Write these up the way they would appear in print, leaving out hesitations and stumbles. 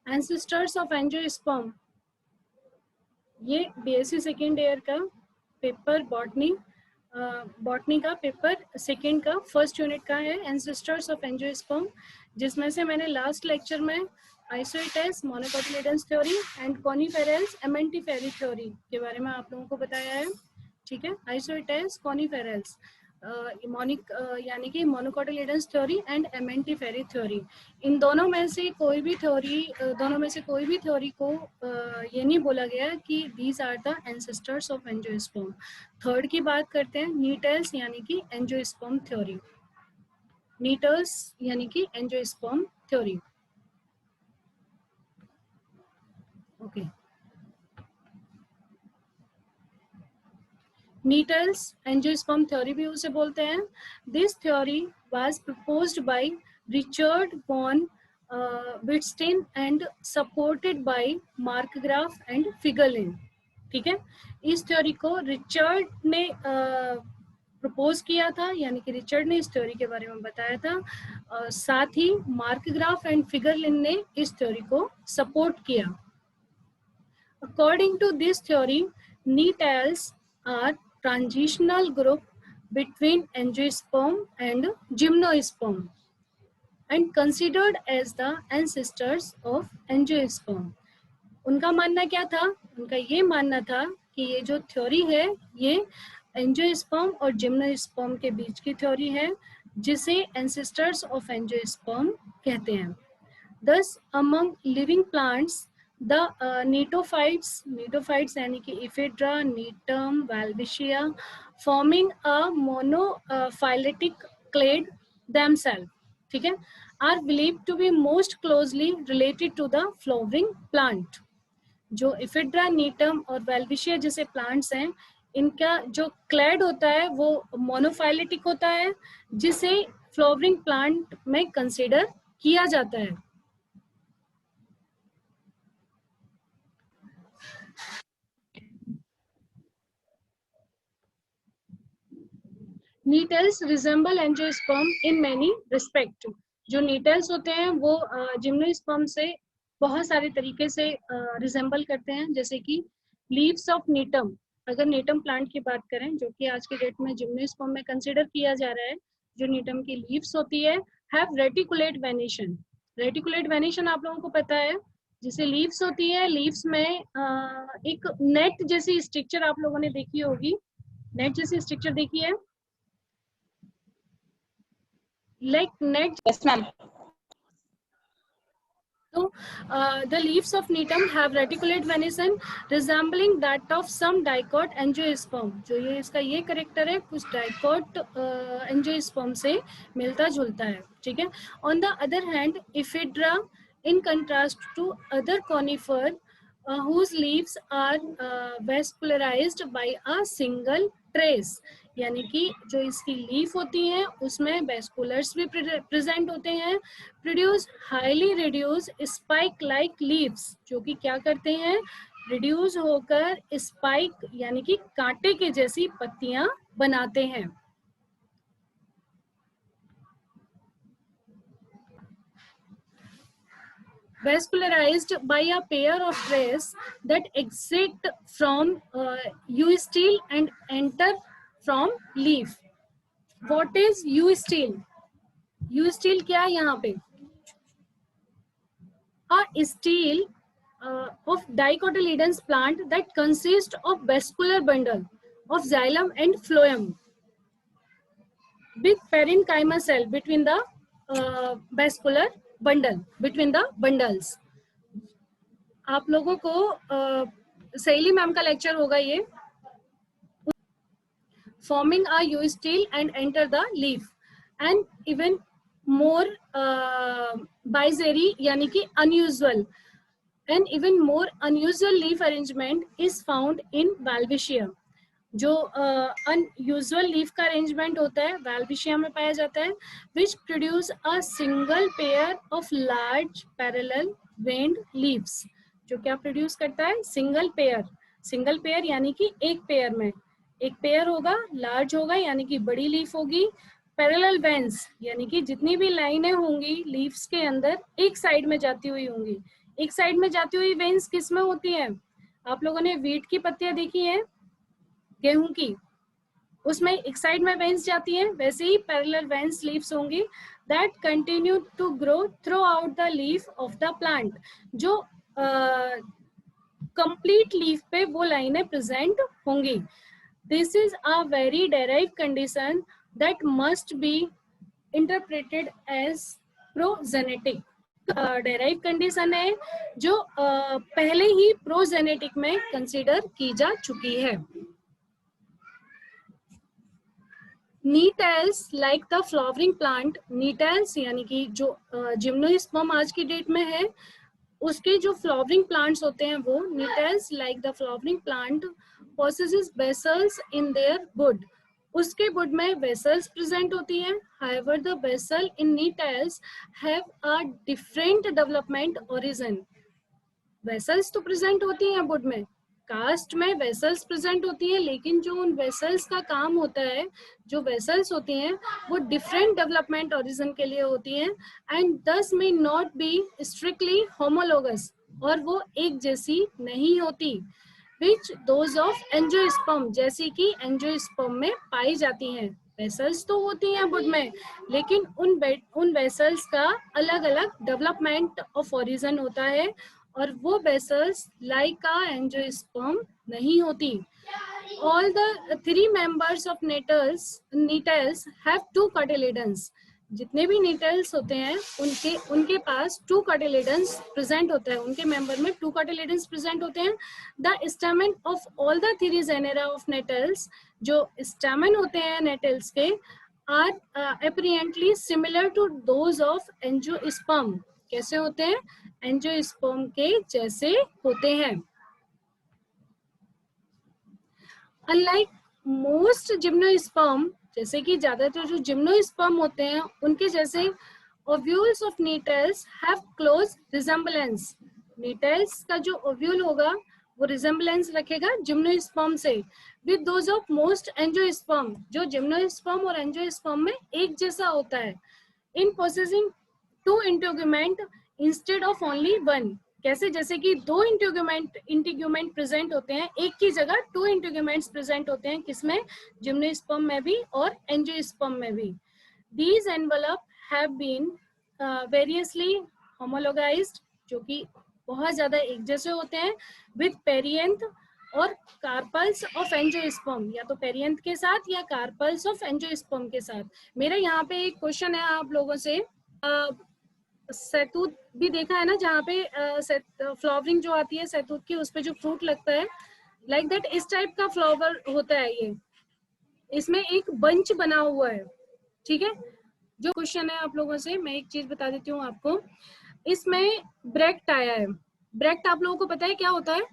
Ancestors of angiosperm, ये BSc second year का paper botany का पेपर सेकेंड का फर्स्ट यूनिट का है, एंसेस्टर्स ऑफ एंजियोस्पर्म, जिसमें से मैंने लास्ट लेक्चर में आइसोइटेस, मोनोकोटिलिडन्स थ्योरी एंड कॉनिफेरल्स एमेंटिफेरी थ्योरी के बारे में आप लोगों को बताया है। ठीक है, आइसोइटेस, कॉनिफेरल्स, यानी कि मोनोकोटिलिडन्स थ्योरी एंड एमेंटिफेरी थ्योरी, इन दोनों में से कोई भी थ्योरी को ये नहीं बोला गया कि these are the ancestors of angiosperm. Third की बात करते हैं, नीटल्स यानी कि एंजियोस्पर्म थ्योरी, नीटल्स यानी कि angiosperm theory. Okay, Gnetales angiosperm theory भी उसे बोलते हैं। This theory was proposed by Richard von Wettstein and supported by Markgraf and Fagerlind. ठीक है, इस थ्योरी को रिचर्ड ने प्रपोज किया था, यानी कि रिचर्ड ने इस थ्योरी के बारे में बताया था, साथ ही मार्कग्राफ एंड फिगरलिन ने इस थ्योरी को सपोर्ट किया। According to this theory, NETALs are transitional group between angiosperm and gymnosperm and considered as the ancestors of angiosperm. उनका मानना क्या था? उनका ये मानना था कि ये जो थ्योरी है ये एंजियोस्पर्म और जिम्नोस्पर्म के बीच की थ्योरी है, जिसे एंसेस्टर्स ऑफ एंजियोस्पर्म कहते हैं। Thus, among living plants, the neophytes यानी कि Ephedra, Netum, Welwitschia, forming a monophyletic clade themselves, ठीक है, are believed to be most closely related to the flowering plant. जो Ephedra, Netum और Welwitschia जैसे plants हैं, इनका जो क्लेड होता है वो मोनोफाइलेटिक होता है, जिसे फ्लावरिंग प्लांट में कंसिडर किया जाता है। Gnetales resemble angiosperm in many respect. जो नीटल्स होते हैं वो जिम्नोस्पर्म से बहुत सारे तरीके से रिजेंबल करते हैं, जैसे कि लीव्स ऑफ नीटम। अगर नीटम प्लांट की बात करें, जो कि आज के डेट में जिम्नोस्पर्म में कंसिडर किया जा रहा है, जो नीटम की लीव्स होती है have reticulate venation. Reticulate venation आप लोगों को पता है, जिसे लीव्स होती है, लीव्स में एक नेट जैसी स्ट्रक्चर आप लोगों ने देखी होगी, नेट जैसी स्ट्रक्चर देखी है, like net. Yes, ma'am. So the leaves of Netum have reticulate venation resembling that of some dicot angiosperm. जो ये इसका ये करेक्टर है, कुछ डाइकोट एंजियोस्पर्म से मिलता जुलता है। ठीक है, on the other hand, Ephedra, in contrast to other conifer whose leaves are vascularized by a single trace, यानी कि जो इसकी लीफ होती हैं उसमें वेस्कुलर्स भी प्रेजेंट होते हैं, produce highly reduce spike like leaves, जो कि क्या करते हैं, रिड्यूस होकर स्पाइक यानी कि कांटे के जैसी पत्तियां बनाते हैं। vascularized by a pair of trays that exit from eustele and enter from leaf. What is eustele? eustele क्या है यहाँ पे? A stele of dicotyledons plant that consists of vascular bundle of xylem and phloem with parenchyma cell between the vascular bundle, between the bundles. आप लोगों को सहेली ma'am का lecture होगा ये, forming a eustele and enter the leaf, and even more bizarre यानी कि unusual, and even more unusual leaf arrangement is found in Welwitschia. जो unusual leaf का arrangement होता है Welwitschia में पाया जाता है, which produce a single pair of large parallel veined leaves. जो क्या प्रोड्यूस करता है? सिंगल पेयर यानी कि एक पेयर में एक पेयर होगा, लार्ज होगा यानी कि बड़ी लीफ होगी, पैरेलल वेन्स यानी कि जितनी भी लाइनें होंगी लीव्स के अंदर एक साइड में जाती हुई होंगी, एक साइड में जाती हुई वेन्स किस में होती हैं? आप लोगों ने वीट की पत्तियां देखी हैं, गेहूं की, उसमें एक साइड में वेन्स जाती हैं, वैसे ही पैरेलल वेन्स लीव्स होंगी that continue to grow throughout the leaf of the plant, जो कंप्लीट लीफ पे वो लाइनें प्रेजेंट होंगी. This is a very derive condition that must be interpreted as progenetic. Derive condition है जो पहले ही प्रोजेनेटिक में कंसीडर की जा चुकी है. Gnetales like the flowering plant, Gnetales यानी कि जो जिम्नोस्पर्म आज की डेट में है, उसके जो फ्लावरिंग प्लांट्स होते हैं वो Gnetales like the flowering plant possesses vessels in their bud. उसके बुड में वेसल्स प्रेजेंट होती हैं. However, the vessel in nettles have a different development origin. Vessels तो प्रेजेंट होती हैं बुड में, कास्ट में वेसल्स प्रेजेंट होती है, लेकिन जो उन वेसल्स का काम होता है, जो वेसल्स होती हैं वो डिफरेंट डेवलपमेंट ओरिजिन के लिए होती हैं एंड दस may not be strictly homologous, और वो एक जैसी नहीं होती, विच दोज ऑफ एंजियोस्पर्म, जैसी कि एंजियोस्पर्म में पाई जाती हैं. वेसल्स तो होती हैं बुड में, लेकिन उन वेसल्स का अलग अलग डेवलपमेंट ऑफ ओरिजिन होता है, और वो वेसल्स लाइक अ एंजियोस्पर्म नहीं होती. All the three members of nettles have two cotyledons. जितने भी nettles होते हैं उनके पास two cotyledons present होता है, उनके member में two cotyledons present होते हैं. The stamen of all the three genera of nettles, जो stamen होते हैं nettles के, are apparently similar to those of angiosperm. कैसे होते हैं? एंजियोस्पर्म के जैसे होते हैं. अनलाइक मोस्ट जिम्नोस्पर्म, जैसे कि ज्यादातर जो जिम्नोस्पर्म होते हैं उनके जैसे ovules of Gnetales have close resemblance. Gnetales का जो ओव्यूल होगा वो रिजेम्बलेंस रखेगा जिम्नोस्पर्म से, with those of most angiosperm, जो जिम्नोस्पर्म और एंजियोस्पर्म में एक जैसा होता है, in possessing two integument instead of only one. कैसे? जैसे कि दो इंटीग्यूमेंट प्रेजेंट होते हैं, एक की जगह टू इंटीग्यूमेंट्स प्रेजेंट होते हैं, किसमें? जिम्नोस्पर्म में भी और एंजियोस्पर्म में भी. These envelope have been variously homologised, जो कि बहुत ज्यादा एक जैसे होते हैं, विद पेरियंथ और कार्पल्स ऑफ एंजियोस्पर्म, या तो पेरियंथ के साथ या कार्पल्स ऑफ एंजियोस्पर्म के साथ. मेरा यहाँ पे एक क्वेश्चन है आप लोगों से, सैतूत भी देखा है ना, जहाँ पे फ्लावरिंग जो आती है सैतूत की, उस पे जो फ्रूट लगता है, लाइक दैट इस टाइप का फ्लावर होता है ये, इसमें एक बंच बना हुआ है. ठीक है, जो क्वेश्चन है आप लोगों से, मैं एक चीज बता देती हूँ आपको. इसमें ब्रेक्ट आया है. ब्रेक्ट आप लोगों को पता है क्या होता है?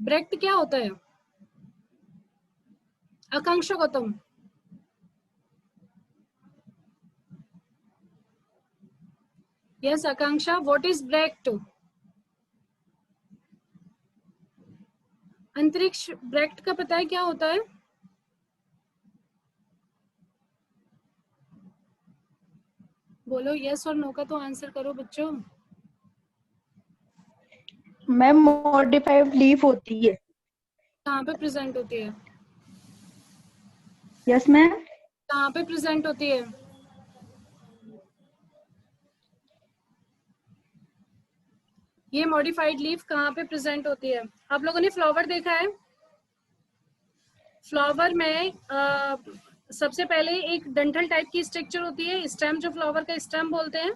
ब्रेक्ट क्या होता है? Akanksha Gautam. Yes Akanksha, what is bract? Antriksh, bract का पता है क्या होता है? बोलो, यस और नो का तो आंसर करो बच्चों. मैम मॉडिफाइड लीफ होती है. कहाँ पे प्रेजेंट होती है? Yes ma'am. कहाँ पे प्रेजेंट होती है? ये मॉडिफाइड लीफ कहाँ पे प्रेजेंट होती है? आप लोगों ने फ्लावर देखा है? फ्लावर में सबसे पहले एक डंठल टाइप की स्ट्रक्चर होती है, स्टेम, जो फ्लावर का स्टेम बोलते हैं,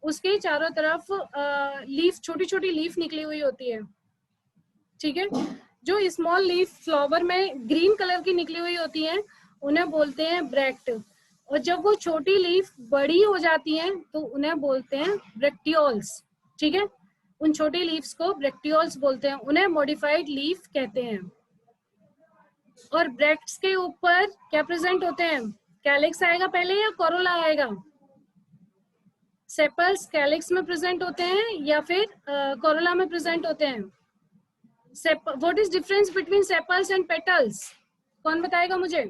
उसके चारों तरफ लीफ, छोटी छोटी लीफ निकली हुई होती है. ठीक है, जो स्मॉल लीफ फ्लावर में ग्रीन कलर की निकली हुई होती है उन्हें बोलते हैं ब्रेक्ट, और जब वो छोटी लीफ बड़ी हो जाती हैं तो उन्हें बोलते हैं ब्रेक्टियोल्स. ठीक है, उन छोटी लीव्स को ब्रेक्टियोल्स बोलते हैं, उन्हें मॉडिफाइड लीफ कहते हैं. और ब्रेक्ट्स के ऊपर क्या प्रेजेंट होते हैं? कैलिक्स आएगा पहले या कोरोला आएगा? सेपल्स कैलिक्स में प्रेजेंट होते हैं या फिर कोरोला में प्रेजेंट होते हैं? What is difference between sepals and petals? कौन बताएगा मुझे?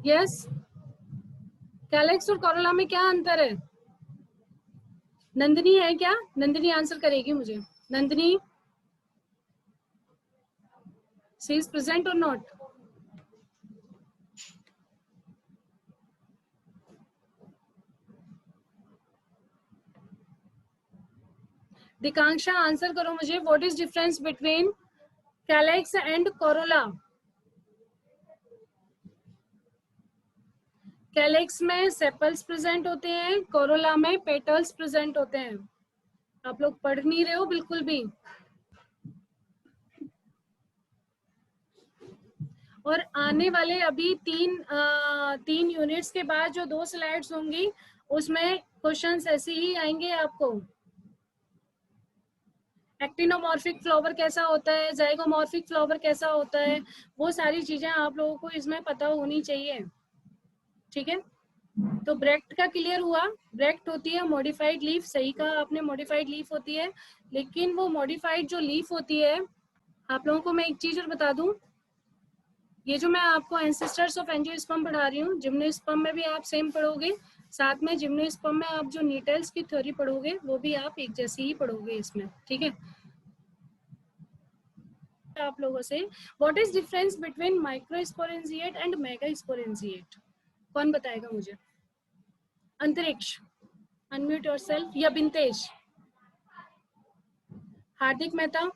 यस, कैलेक्स और कोरोला में क्या अंतर है? नंदिनी है क्या? नंदिनी आंसर करेगी मुझे। नंदिनी, शी इज प्रेजेंट और नॉट? दिकांक्षा आंसर करो मुझे, what is difference between calyx and Corolla? Calyx में सेपल्स प्रेजेंट होते हैं, कोरोला में पेटल्स प्रेजेंट होते हैं। आप लोग पढ़ नहीं रहे हो बिल्कुल भी। और आने वाले अभी तीन यूनिट्स के बाद जो 2 स्लाइड्स होंगी उसमें क्वेश्चंस ऐसे ही आएंगे आपको। एक्टिनोमॉर्फिक फ्लावर कैसा होता है, जाइगोमॉर्फिक फ्लावर कैसा होता है, वो सारी चीजें आप लोगों को इसमें पता होनी चाहिए। ठीक है, तो ब्रेक्ट का क्लियर हुआ। ब्रेक्ट होती है मॉडिफाइड लीफ, सही कहा आपने, मॉडिफाइड लीफ होती है। लेकिन वो मॉडिफाइड जो लीफ होती है, आप लोगों को मैं एक चीज और बता दूं, ये जो मैं आपको एंसेस्टर्स ऑफ एंजियोस्पर्म पढ़ा रही हूँ, जिम्नोस्पर्म में भी आप सेम पढ़ोगे, साथ में जिम्नोस्पर्म में आप जो नीटल्स की थ्योरी पढ़ोगे वो भी आप एक जैसी ही पढ़ोगे इसमें। ठीक है, आप लोगों से what is difference between microsporangiate and megasporangiate? कौन बताएगा मुझे? अंतरिक्ष, अनम्यूट योरसेल्फ, या बिंतेश? हार्दिक मेहता,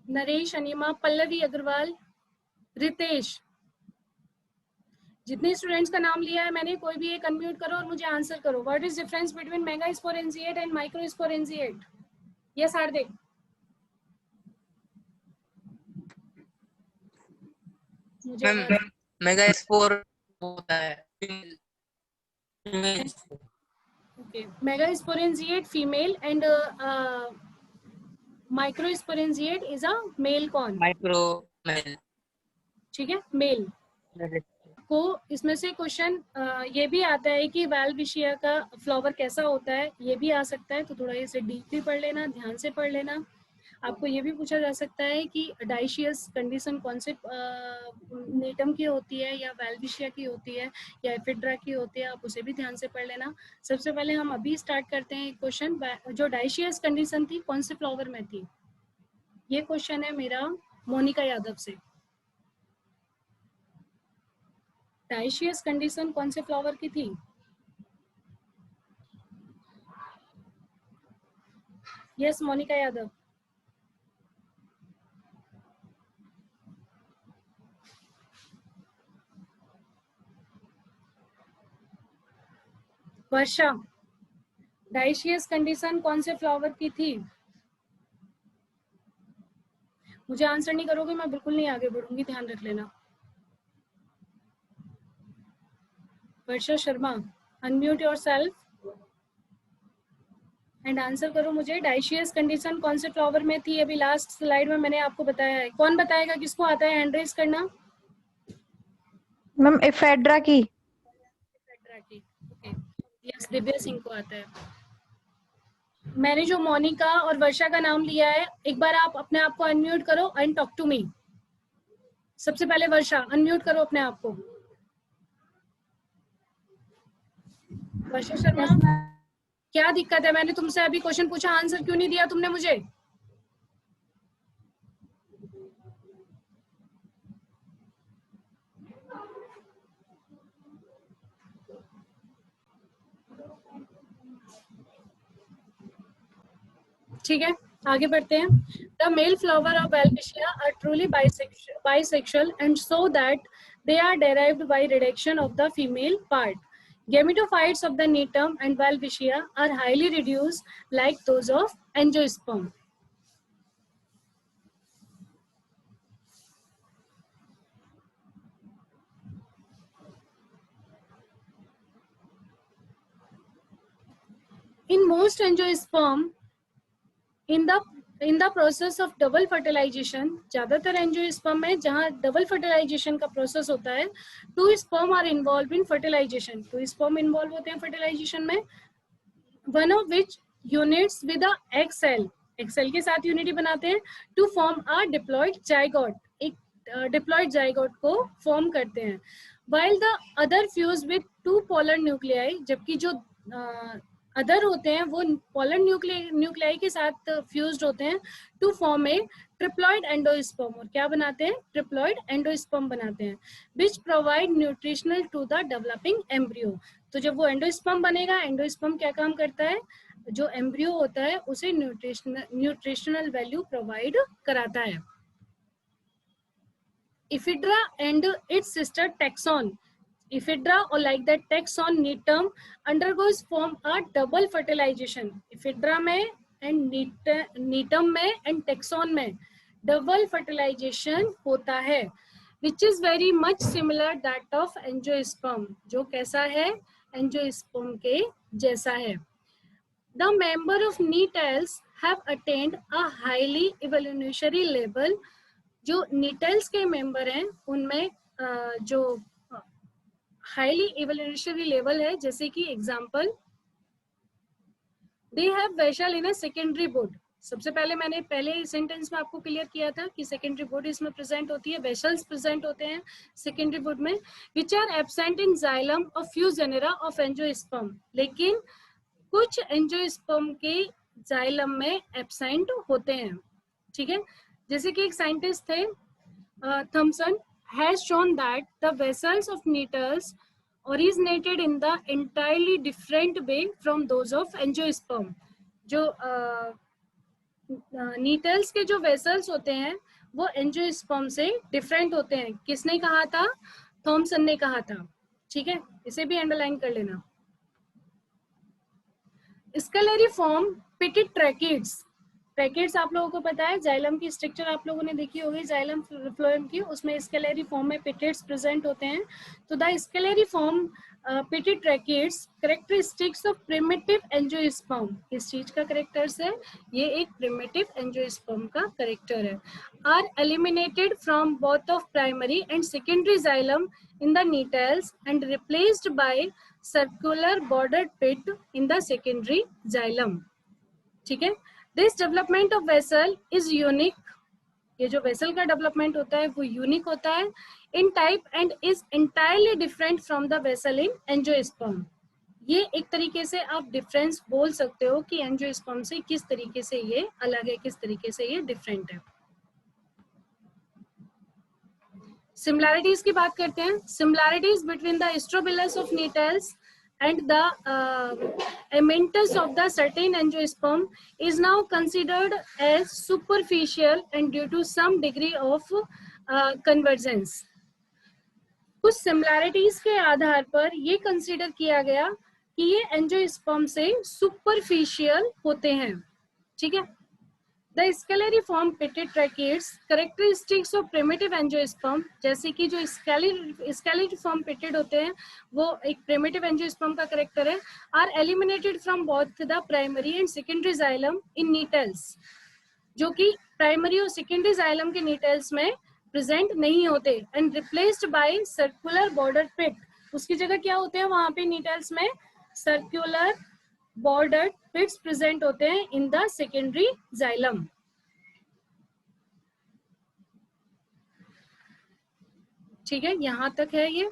नरेश, अनिमा, पल्लवी अग्रवाल, रितेश, जितने स्टूडेंट्स का नाम लिया है मैंने, कोई भी एक अनम्यूट करो और मुझे आंसर करो। What is difference between megasporangiate and microsporangiate? Yes Hardik. मुझे मेगास्पोर होता है, okay, megasporangiate female and microsporangiate is a male कौन? Micro male. ठीक है, मेल। को इसमें से क्वेश्चन ये भी आता है कि वाल्विशिया का फ्लावर कैसा होता है, ये भी आ सकता है, तो थोड़ा इसे डीपली पढ़ लेना, ध्यान से पढ़ लेना। आपको ये भी पूछा जा सकता है कि डाइशियस कंडीशन कौन से नेटम की होती है, या वाल्विशिया की होती है, या एफिड्रा की होती है, आप उसे भी ध्यान से पढ़ लेना। सबसे पहले हम अभी स्टार्ट करते हैं क्वेश्चन, जो डाइशियस कंडीशन थी कौन से फ्लावर में थी? ये क्वेश्चन है मेरा मोनिका यादव से। डाइशियस कंडीशन कौन से फ्लावर की थी? यस मोनिका यादव। वर्षा, डाइशियस कंडीशन कौन से फ्लावर की थी? मुझे आंसर नहीं करोगे मैं बिल्कुल नहीं आगे बढ़ूंगी, ध्यान रख लेना। Varsha Sharma, unmute yourself and answer करो मुझे, डाइशियस कंडीशन कौन से फ्लावर में थी? अभी लास्ट स्लाइड में मैंने आपको बताया है। कौन बताएगा, किसको आता है हैंड रेज करना? मैम एफेड्रा की। ओके, यस दिव्या सिंह को आता है। मैंने जो मोनिका और वर्षा का नाम लिया है, एक बार आप अपने आप को अनम्यूट करो एंड टॉक टू मी। सबसे पहले वर्षा, अनम्यूट करो अपने आप को। वर्षा शर्मा, क्या दिक्कत है? मैंने तुमसे अभी क्वेश्चन पूछा, आंसर क्यों नहीं दिया तुमने मुझे? ठीक है, आगे बढ़ते हैं। The male flower of Welwitschia are truly bisexual and so that they are derived by reduction of the female part. Gametophytes of the Netum and Walvischia are highly reduced like those of Angiosperm. In most Angiosperm, in the process of double fertilization, ज्यादातर angiosperm में जहां double fertilization का process होता है, 2 sperm are involved in fertilization. 2 sperm involved होते हैं fertilization में, one of which unites with a egg cell, egg cell के साथ यूनिटी बनाते हैं to form a diploid zygote. एक डिप्लॉयड जाइगोट को फॉर्म करते हैं. While the other fuse with two polar nuclei, जबकि जो अदर होते हैं वो पोलर न्यूक्लियाई के साथ फ्यूज्ड होते हैं to form a triploid endosperm. और क्या बनाते हैं? ट्रिप्लॉइड एंडोस्पर्म बनाते हैं, which provide nutritional to the developing embryo. तो जब वो एंडोस्पर्म बनेगा, एंडोस्पर्म क्या काम करता है? जो एम्ब्रियो होता है उसे न्यूट्रिशनल वैल्यू प्रोवाइड कराता है. Ephedra and its sister taxon, Ephedra or like that taxon Netum undergoes form a double fertilization. Ephedra में and Netum में and taxon में double fertilization होता है, which is very much similar that of angiosperm. जो कैसा है? angiosperm के जैसा है. The member of Nettles have attained a highly evolutionary level. जो नीटल्स के मेंबर हैं उनमें जो हाईली इवोल्यूशनरी लेवल है, जैसे कि example they have vessel in a secondary board. सबसे पहले मैंने पहले सेंटेंस में आपको क्लियर किया था कि सेकेंडरी बोर्ड इसमें प्रेजेंट होती है, वेसल्स प्रेजेंट होते हैं सेकेंडरी बोर्ड में, which are absent in xylem of few genera of angiosperm. लेकिन कुछ एंजियोस्पर्म के जाइलम में एब्सेंट होते हैं. ठीक है, जैसे कि एक साइंटिस्ट थे Thomson has shown that the vessels of Gnetales originated in the entirely different way from those of angiosperm. जो नीटल्स के जो वेसल्स होते हैं वो एंजियोस्पर्म से डिफरेंट होते हैं. किसने कहा था? थॉमसन ने कहा था. ठीक है, इसे भी अंडरलाइन कर लेना. स्केलरी फॉर्म पिटेड ट्रैकिड्स. ट्रैकिड्स आप लोगों को पता है, जाइलम की स्ट्रक्चर आप लोगों ने देखी होगी जाइलम फ्लोएम की, उसमें स्केलरी फॉर्म में पिटेड्स प्रेजेंट होते हैं. तो the scalariform pitted tracheids characteristics of primitive angiosperm. किस चीज का कैरेक्टर्स है? ये एक प्रिमिटिव एंजियोस्पर्म का कैरेक्टर है. Are eliminated from both of primary and secondary xylem in the Gnetales and replaced by circular bordered pit in the secondary xylem. ठीक है, this development of vessel is unique. ये जो vessel का development होता है वो unique होता है in type and is entirely different from the vessel in angiosperm. ये एक तरीके से आप डिफरेंस बोल सकते हो कि एंजियोस्पर्म से किस तरीके से ये अलग है, किस तरीके से ये डिफरेंट है. सिमिलैरिटीज की बात करते हैं. Similarities between the strobilus of Gnetales and the amentus of the certain angiosperm is now considered as superficial and due to some degree of convergence. कुछ similarities के आधार पर ये consider किया गया कि ये angiosperm से superficial होते हैं. ठीक है, The scalariform pitted tracheids characteristics of primitive angiosperm, जैसे कि जो scalariform pitted होते हैं वो एक primitive angiosperm का करेक्टर है, are eliminated from both the primary and secondary xylem in nettles, जो कि primary और secondary xylem के nettles में present नहीं होते, and replaced by circular bordered pit. उसकी जगह क्या होते हैं वहां पे nettles में? circular bordered pits present होते हैं in the secondary xylem. ठीक है, यहां तक है ये.